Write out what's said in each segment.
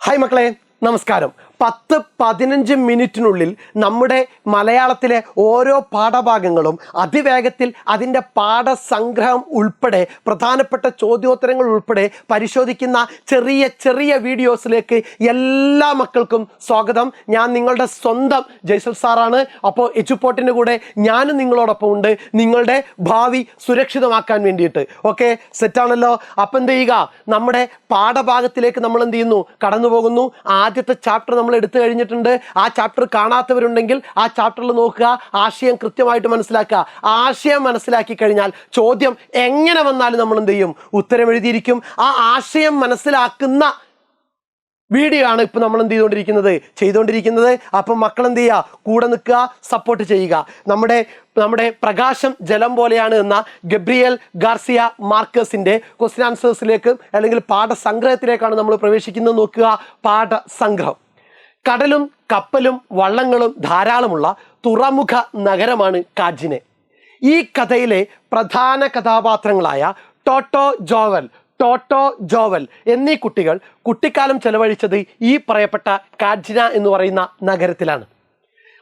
Hi മക്കളെ, നമസ്കാരം. 10-15 മിനിറ്റിനുള്ളിൽ നമ്മുടെ മലയാളത്തിലെ ഓരോ പാഠഭാഗങ്ങളും അതിവേഗത്തിൽ അതിൻ്റെ പാഠസംഗ്രഹം ഉൾപ്പെടെ പ്രധാനപ്പെട്ട ചോദ്യോത്തരങ്ങൾ ഉൾപ്പെടെ പരിശോധിക്കുന്ന ചെറിയ ചെറിയ വീഡിയോസിലേക്ക് എല്ലാ മക്കൾക്കും സ്വാഗതം. ഞാൻ നിങ്ങളുടെ സ്വന്തം ജയ്സൽ സാറാണ്. അപ്പോൾ എച്ചുപോട്ടിൻ്റെ കൂടെ ഞാനും നിങ്ങളോടൊപ്പം ഉണ്ട്, നിങ്ങളുടെ ഭാവി സുരക്ഷിതമാക്കാൻ വേണ്ടിയിട്ട്. ഓക്കെ, സെറ്റാണല്ലോ. അപ്പം എന്ത് ചെയ്യുക, നമ്മുടെ പാഠഭാഗത്തിലേക്ക് നമ്മൾ എന്ത് ചെയ്യുന്നു, കടന്നു പോകുന്നു. ആദ്യത്തെ ചാപ്റ്റർ നമ്മൾ എടുത്തു കഴിഞ്ഞിട്ടുണ്ട്. ആ ചാപ്റ്റർ കാണാത്തവരുണ്ടെങ്കിൽ ആ ചാപ്റ്ററിൽ നോക്കുക, ആശയം കൃത്യമായിട്ട് മനസ്സിലാക്കുക. ആശയം മനസ്സിലാക്കി കഴിഞ്ഞാൽ ചോദ്യം എങ്ങനെ വന്നാലും നമ്മൾ എന്ത് ചെയ്യും, ഉത്തരം എഴുതിയിരിക്കും. ആ ആശയം മനസ്സിലാക്കുന്ന വീഡിയോ ആണ് ഇപ്പം നമ്മൾ എന്ത് ചെയ്തുകൊണ്ടിരിക്കുന്നത്. അപ്പം മക്കൾ എന്ത് ചെയ്യുക, കൂടെ നിൽക്കുക, സപ്പോർട്ട് ചെയ്യുക. നമ്മുടെ പ്രകാശം ജലം പോലെയാണ് എന്ന ഗബ്രിയേൽ ഗാർസിയ മാർക്കസിൻ്റെ ക്വസ്റ്റ്യൻ ആൻസേഴ്സിലേക്ക് അല്ലെങ്കിൽ പാഠസംഗ്രഹത്തിലേക്കാണ് നമ്മൾ പ്രവേശിക്കുന്നത്. നോക്കുക, പാഠസംഗ്രഹം. കടലും കപ്പലും വള്ളങ്ങളും ധാരാളമുള്ള തുറമുഖ നഗരമാണ് കാജിനെ. ഈ കഥയിലെ പ്രധാന കഥാപാത്രങ്ങളായ ടോട്ടോ ജോവൽ എന്നീ കുട്ടികൾ കുട്ടിക്കാലം ചെലവഴിച്ചത് ഈ പറയപ്പെട്ട കാജിന എന്ന് പറയുന്ന നഗരത്തിലാണ്.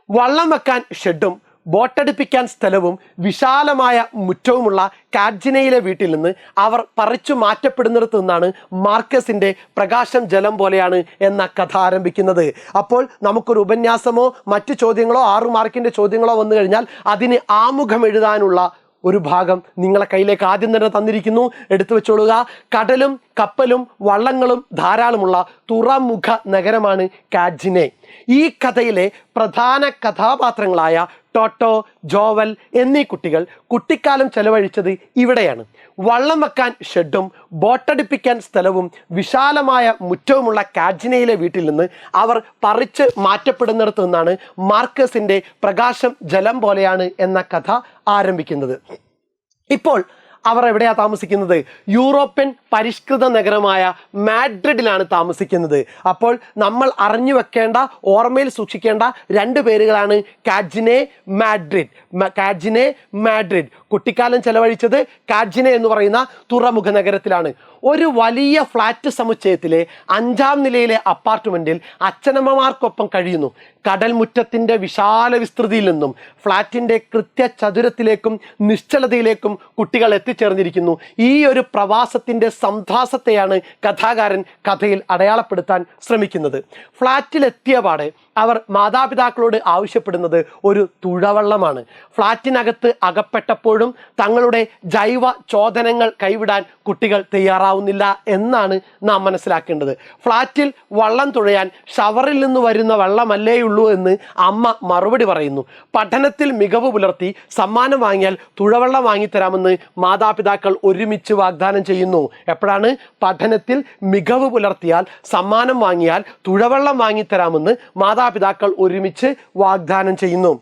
വള്ളം വെക്കാൻ ഷെഡും ബോട്ടടുപ്പിക്കാൻ സ്ഥലവും വിശാലമായ മുറ്റവുമുള്ള കാജിനയിലെ വീട്ടിൽ നിന്ന് അവർ പറിച്ചു മാറ്റപ്പെടുന്നിടത്തു നിന്നാണ് മാർക്കസിൻ്റെ പ്രകാശം ജലം പോലെയാണ് എന്ന കഥ ആരംഭിക്കുന്നത്. അപ്പോൾ നമുക്കൊരു ഉപന്യാസമോ മറ്റു ചോദ്യങ്ങളോ 6 മാർക്കിൻ്റെ ചോദ്യങ്ങളോ വന്നു കഴിഞ്ഞാൽ അതിന് ആമുഖം എഴുതാനുള്ള ഒരു ഭാഗം നിങ്ങളെ കയ്യിലേക്ക് ആദ്യം തന്നെ തന്നിരിക്കുന്നു, എടുത്തു വെച്ചോളുക. കടലും കപ്പലും വള്ളങ്ങളും ധാരാളമുള്ള തുറമുഖ നഗരമാണ് കാജിനെ. ഈ കഥയിലെ പ്രധാന കഥാപാത്രങ്ങളായ ടോട്ടോ, ജോവൽ എന്നീ കുട്ടികൾ കുട്ടിക്കാലം ചെലവഴിച്ചത് ഇവിടെയാണ്. വള്ളം വെക്കാൻ ഷെഡും ബോട്ടടുപ്പിക്കാൻ സ്ഥലവും വിശാലമായ മുറ്റവുമുള്ള കാജിനയിലെ വീട്ടിൽ നിന്ന് അവർ പറിച്ച് മാറ്റപ്പെടുന്നിടത്തു നിന്നാണ് മാർക്കസിൻ്റെ പ്രകാശം ജലം പോലെയാണ് എന്ന കഥ ആരംഭിക്കുന്നത്. ഇപ്പോൾ അവർ എവിടെയാണ് താമസിക്കുന്നത്? യൂറോപ്യൻ പരിഷ്കൃത നഗരമായ മാഡ്രിഡിലാണ് താമസിക്കുന്നത്. അപ്പോൾ നമ്മൾ അറിഞ്ഞു വെക്കേണ്ട, ഓർമ്മയിൽ സൂക്ഷിക്കേണ്ട 2 പേരുകളാണ് കാജിനെ, മാഡ്രിഡ്. കുട്ടിക്കാലം ചെലവഴിച്ചത് കാജിനെ എന്ന് പറയുന്ന തുറമുഖ നഗരത്തിലാണ്. ഒരു വലിയ ഫ്ലാറ്റ് സമുച്ചയത്തിലെ 5ാം നിലയിലെ അപ്പാർട്ട്മെൻറ്റിൽ അച്ഛനമ്മമാർക്കൊപ്പം കഴിയുന്നു. കടൽ മുറ്റത്തിൻ്റെ വിശാല വിസ്തൃതിയിൽ നിന്നും ഫ്ലാറ്റിൻ്റെ കൃത്യചതുരത്തിലേക്കും നിശ്ചലതയിലേക്കും കുട്ടികൾ എത്തിച്ചേർന്നിരിക്കുന്നു. ഈ ഒരു പ്രവാസത്തിൻ്റെ സന്താസത്തെയാണ് കഥാകാരൻ കഥയിൽ അടയാളപ്പെടുത്താൻ ശ്രമിക്കുന്നത്. ഫ്ലാറ്റിലെത്തിയ പാടെ അവർ മാതാപിതാക്കളോട് ആവശ്യപ്പെടുന്നത് ഒരു തുഴവള്ളമാണ്. ഫ്ലാറ്റിനകത്ത് അകപ്പെട്ടപ്പോഴും തങ്ങളുടെ ജൈവ ചോദനങ്ങൾ കൈവിടാൻ കുട്ടികൾ തയ്യാറാവുന്നില്ല എന്നാണ് നാം മനസ്സിലാക്കേണ്ടത്. ഫ്ലാറ്റിൽ വള്ളം തുഴയാൻ ഷവറിൽ നിന്ന് വരുന്ന വെള്ളമല്ലേയുള്ളൂ എന്ന് അമ്മ മറുപടി പറയുന്നു. പഠനത്തിൽ മികവ് പുലർത്തി സമ്മാനം വാങ്ങിയാൽ തുഴവള്ളം വാങ്ങിത്തരാമെന്ന് മാതാപിതാക്കൾ ഒരുമിച്ച് വാഗ്ദാനം ചെയ്യുന്നു. എപ്പോഴാണ്? പഠനത്തിൽ മികവ് പുലർത്തിയാൽ സമ്മാനം വാങ്ങിയാൽ തുഴവള്ളം വാങ്ങിത്തരാമെന്ന് മാതാപിതാക്കൾ ഒരുമിച്ച് വാഗ്ദാനം ചെയ്യുന്നു.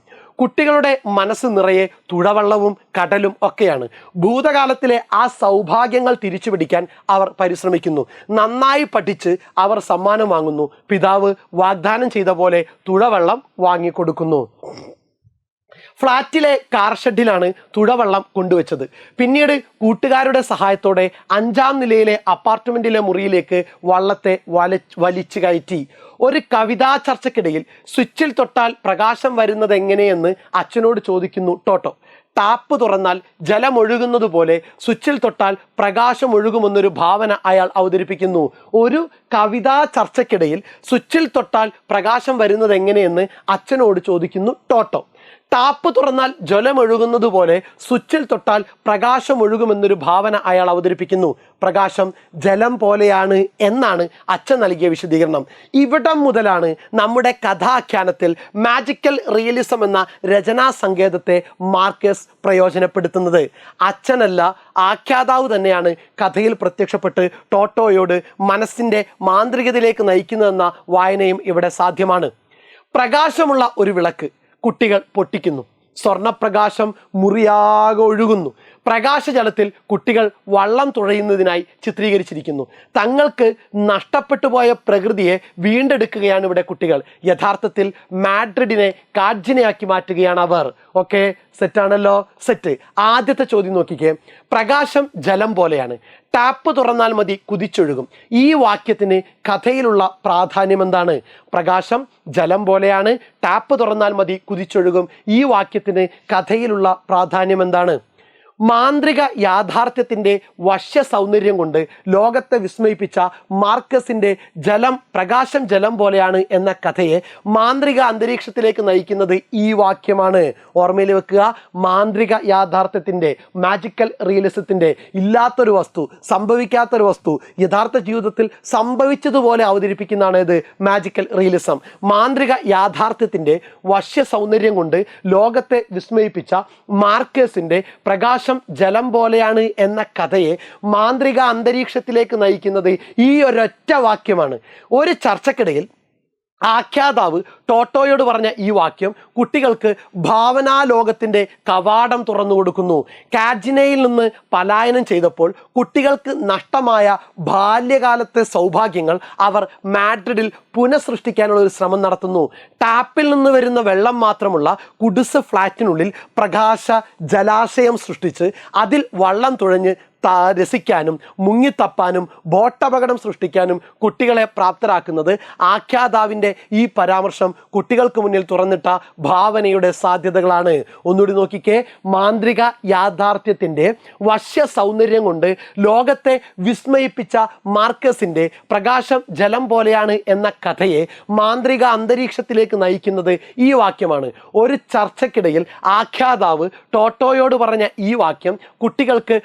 കുട്ടികളുടെ മനസ്സ് നിറയെ തുഴവള്ളവും കടലും ഒക്കെയാണ്. ഭൂതകാലത്തിലെ ആ സൗഭാഗ്യങ്ങൾ തിരിച്ചു പിടിക്കാൻ അവർ പരിശ്രമിക്കുന്നു. നന്നായി പഠിച്ച് അവർ സമ്മാനം വാങ്ങുന്നു. പിതാവ് വാഗ്ദാനം ചെയ്ത പോലെ തുഴവള്ളം വാങ്ങിക്കൊടുക്കുന്നു. ഫ്ലാറ്റിലെ കാർ ഷെഡിലാണ് തുഴവള്ളം കൊണ്ടുവച്ചത്. പിന്നീട് കൂട്ടുകാരുടെ സഹായത്തോടെ 5ാം നിലയിലെ അപ്പാർട്ട്മെൻറ്റിലെ മുറിയിലേക്ക് വള്ളത്തെ വലിച്ചു കയറ്റി. ഒരു കവിതാ ചർച്ചയ്ക്കിടയിൽ സ്വിച്ചിൽ തൊട്ടാൽ പ്രകാശം വരുന്നത് എങ്ങനെയെന്ന് അച്ഛനോട് ചോദിക്കുന്നു ടോട്ടോ. ടാപ്പ് തുറന്നാൽ ജലമൊഴുകുന്നത് പോലെ സ്വിച്ചിൽ തൊട്ടാൽ പ്രകാശം ഒഴുകുമെന്നൊരു ഭാവന അയാൾ അവതരിപ്പിക്കുന്നു. ഒരു കവിതാ ചർച്ചയ്ക്കിടയിൽ സ്വിച്ചിൽ തൊട്ടാൽ പ്രകാശം വരുന്നത് എങ്ങനെയെന്ന് അച്ഛനോട് ചോദിക്കുന്നു ടോട്ടോ. ടാപ്പ് തുറന്നാൽ ജലമൊഴുകുന്നത് പോലെ സ്വിച്ചിൽ തൊട്ടാൽ പ്രകാശം ഒഴുകുമെന്നൊരു ഭാവന അയാൾ അവതരിപ്പിക്കുന്നു. പ്രകാശം ജലം പോലെയാണ് എന്നാണ് അച്ഛൻ നൽകിയ വിശദീകരണം. ഇവിടം മുതലാണ് നമ്മുടെ കഥാഖ്യാനത്തിൽ മാജിക്കൽ റിയലിസം എന്ന രചനാ സങ്കേതത്തെ മാർക്കസ് പ്രയോജനപ്പെടുത്തുന്നത്. അച്ഛനല്ല, ആഖ്യാതാവ് തന്നെയാണ് കഥയിൽ പ്രത്യക്ഷപ്പെട്ട് ടോട്ടോയോട് മനസ്സിൻ്റെ മാന്ത്രികതയിലേക്ക് നയിക്കുന്നതെന്ന വായനയും ഇവിടെ സാധ്യമാണ്. പ്രകാശമുള്ള ഒരു വിളക്ക് കുട്ടികൾ പൊട്ടിക്കുന്നു. സ്വർണപ്രകാശം മുറിയാകെ ഒഴുകുന്നു. പ്രകാശജലത്തിൽ കുട്ടികൾ വള്ളം തുഴയുന്നതിനായി ചിത്രീകരിച്ചിരിക്കുന്നു. തങ്ങൾക്ക് നഷ്ടപ്പെട്ടു പോയ പ്രകൃതിയെ വീണ്ടെടുക്കുകയാണ് ഇവിടെ കുട്ടികൾ. യഥാർത്ഥത്തിൽ മാഡ്രിഡിനെ കാഡ്ജിനെയാക്കി മാറ്റുകയാണ് അവർ. ഓക്കെ, സെറ്റാണല്ലോ? സെറ്റ്. ആദ്യത്തെ ചോദ്യം നോക്കിക്കേ. പ്രകാശം ജലം പോലെയാണ്, ടാപ്പ് തുറന്നാൽ മതി കുതിച്ചൊഴുകും. ഈ വാക്യത്തിന് കഥയിലുള്ള പ്രാധാന്യം എന്താണ്? പ്രകാശം ജലം പോലെയാണ്, ടാപ്പ് തുറന്നാൽ മതി കുതിച്ചൊഴുകും. ഈ വാക്യത്തിന് കഥയിലുള്ള പ്രാധാന്യം എന്താണ്? മാന്ത്രിക യാഥാർത്ഥ്യത്തിൻ്റെ വശ്യ സൗന്ദര്യം കൊണ്ട് ലോകത്തെ വിസ്മയിപ്പിച്ച മാർക്കസിൻ്റെ പ്രകാശം ജലം പോലെയാണ് എന്ന കഥയെ മാന്ത്രിക അന്തരീക്ഷത്തിലേക്ക് നയിക്കുന്നത് ഈ വാക്യമാണ്. ഓർമ്മയിൽ വെക്കുക, മാന്ത്രിക യാഥാർത്ഥ്യത്തിൻ്റെ, മാജിക്കൽ റിയലിസത്തിൻ്റെ ഇല്ലാത്തൊരു വസ്തു, സംഭവിക്കാത്തൊരു വസ്തു യഥാർത്ഥ ജീവിതത്തിൽ സംഭവിച്ചതുപോലെ അവതരിപ്പിക്കുന്നതാണ് ഇത് മാജിക്കൽ റിയലിസം. മാന്ത്രിക യാഥാർത്ഥ്യത്തിൻ്റെ വശ്യ സൗന്ദര്യം കൊണ്ട് ലോകത്തെ വിസ്മയിപ്പിച്ച മാർക്കസിൻ്റെ പ്രകാശം ജലം പോലെയാണ് എന്ന കഥയെ മാന്ത്രിക അന്തരീക്ഷത്തിലേക്ക് നയിക്കുന്നത് ഈ ഒരൊറ്റ വാക്യമാണ്. ഒരു ചർച്ചക്കിടയിൽ ആഖ്യാതാവ് ടോട്ടോയോട് പറഞ്ഞ ഈ വാക്യം കുട്ടികൾക്ക് ഭാവനാലോകത്തിൻ്റെ കവാടം തുറന്നു കൊടുക്കുന്നു. കാഡ്ജിനയിൽ നിന്ന് പലായനം ചെയ്തപ്പോൾ കുട്ടികൾക്ക് നഷ്ടമായ ബാല്യകാലത്തെ സൗഭാഗ്യങ്ങൾ അവർ മാഡ്രിഡിൽ പുനഃസൃഷ്ടിക്കാനുള്ള ഒരു ശ്രമം നടത്തുന്നു. ടാപ്പിൽ നിന്ന് വരുന്ന വെള്ളം മാത്രമുള്ള കുടിസ് ഫ്ലാറ്റിനുള്ളിൽ പ്രകാശ ജലാശയം സൃഷ്ടിച്ച് അതിൽ വള്ളം തുഴഞ്ഞ് രസിക്കാനും മുങ്ങിത്തപ്പാനും ബോട്ടപകടം സൃഷ്ടിക്കാനും കുട്ടികളെ പ്രാപ്തരാക്കുന്നത് ആഖ്യാതാവിൻ്റെ ഈ പരാമർശം കുട്ടികൾക്ക് മുന്നിൽ തുറന്നിട്ട ഭാവനയുടെ സാധ്യതകളാണ്. ഒന്നുകൂടി നോക്കിക്കേ. മാന്ത്രിക യാഥാർത്ഥ്യത്തിൻ്റെ വശ്യ സൗന്ദര്യം കൊണ്ട് ലോകത്തെ വിസ്മയിപ്പിച്ച മാർക്കസിൻ്റെ പ്രകാശം ജലം പോലെയാണ് എന്ന കഥയെ മാന്ത്രിക അന്തരീക്ഷത്തിലേക്ക് നയിക്കുന്നത് ഈ വാക്യമാണ്. ഒരു ചർച്ചയ്ക്കിടയിൽ ആഖ്യാതാവ് ടോട്ടോയോട് പറഞ്ഞ ഈ വാക്യം കുട്ടികൾക്ക്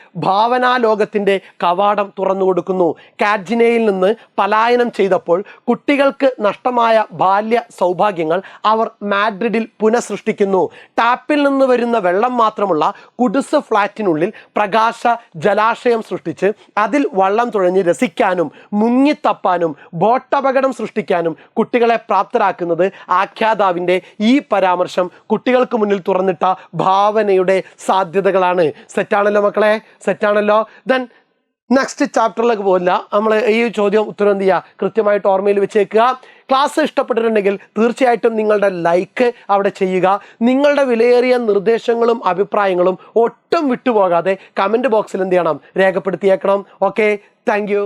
ലോകത്തിൻ്റെ കവാടം തുറന്നു കൊടുക്കുന്നു. കാഡ്ജിനയിൽ നിന്ന് പലായനം ചെയ്തപ്പോൾ കുട്ടികൾക്ക് നഷ്ടമായ ബാല്യ സൗഭാഗ്യങ്ങൾ അവർ മാഡ്രിഡിൽ പുനഃസൃഷ്ടിക്കുന്നു. ടാപ്പിൽ നിന്ന് വരുന്ന വെള്ളം മാത്രമുള്ള കുടിസ് ഫ്ലാറ്റിനുള്ളിൽ പ്രകാശ ജലാശയം സൃഷ്ടിച്ച് അതിൽ വള്ളം തുഴഞ്ഞ് രസിക്കാനും മുങ്ങിത്തപ്പാനും ബോട്ടപകടം സൃഷ്ടിക്കാനും കുട്ടികളെ പ്രാപ്തരാക്കുന്നത് ആഖ്യാതാവിൻ്റെ ഈ പരാമർശം കുട്ടികൾക്ക് മുന്നിൽ തുറന്നിട്ട ഭാവനയുടെ സാധ്യതകളാണ്. സെറ്റാണല്ലോ മക്കളെ? സെറ്റാണല്ലോ? ദെൻ നെക്സ്റ്റ് ചാപ്റ്ററിലേക്ക് പോകില്ല. നമ്മൾ ഈ ചോദ്യം ഉത്തരം എന്ത് ചെയ്യുക, കൃത്യമായിട്ട് ഓർമ്മയിൽ വെച്ചേക്കുക. ക്ലാസ് ഇഷ്ടപ്പെട്ടിട്ടുണ്ടെങ്കിൽ തീർച്ചയായിട്ടും നിങ്ങളുടെ ലൈക്ക് അവിടെ ചെയ്യുക. നിങ്ങളുടെ വിലയേറിയ നിർദ്ദേശങ്ങളും അഭിപ്രായങ്ങളും ഒട്ടും വിട്ടുപോകാതെ കമൻറ്റ് ബോക്സിൽ എന്ത് ചെയ്യണം, രേഖപ്പെടുത്തിയേക്കണം. Okay, thank you.